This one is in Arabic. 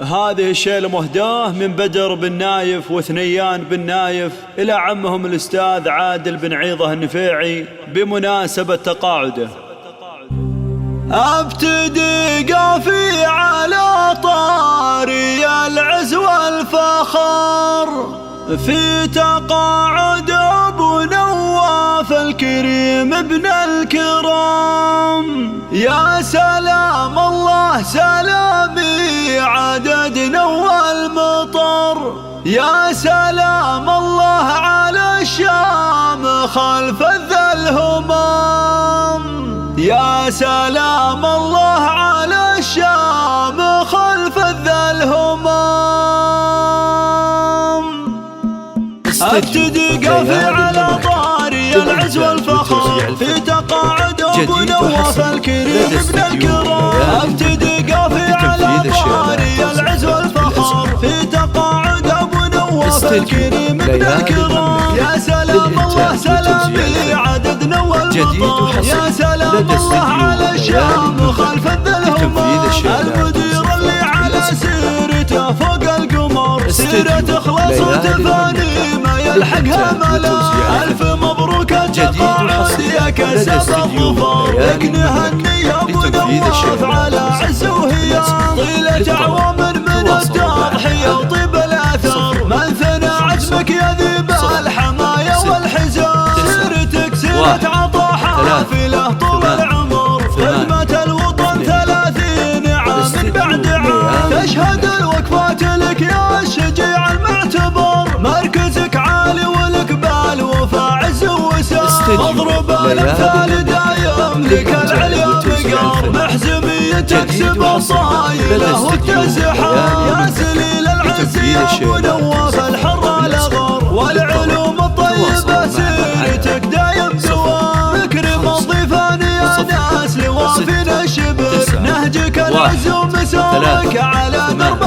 هذه الشيلة مهداه من بدر بن نايف وثنيان بن نايف إلى عمهم الأستاذ عادل بن عيضة النفيعي بمناسبة تقاعده. ابتدي قافي على طاري العز والفخر في تقاعد ابو نواف الكريم ابن الكرام. يا سلام الله سلامي عدد نوى المطر، يا سلام الله على الشام خلف ذا الهمام، يا سلام الله على الشام خلف ذا الهمام. ابتدي قافي على طاري العز والفخر في تقاعد ابو نواف الكريم ابن الكرام. ابتدي قافي على طاري العز والفخر في تقاعد ابو نواف الكريم ابن الكرام. يا سلام الله سلامي عدد نوى المطر، يا سلام الله على الشام خلف ذا الهمام. المدير اللي على سيرته فوق القمر، سيرة اخلاص وتفاني ما يلحقها ملام. الف مبروك التقاعد يا كسب الظفر، لك نهني يا ابو نواف على عز وهيام. طيلة اعوام من التضحية وطيب الاثر، من ثنى عزمك يا ذيب الحمايا والحزام. سيرتك سيرة عطا حافلة طول العمر، خدمة الوطن 30 عام بعد عام. تشهد الوقفات لك يا الشجيع المعتبر، مركزك عالي والإقبال وفا عز وسام. اضرب الامثال دايم لك العليا بقار، محزمية تكسب الصايلة والتزحام. يا سليل العز يا ابو نواف الحر الأغر، والعلوم الطيبة سيرتك دايم دوام. اكرم الضيفان يا ناس لوافنا الشبر، نهجك العز ومسارك على درب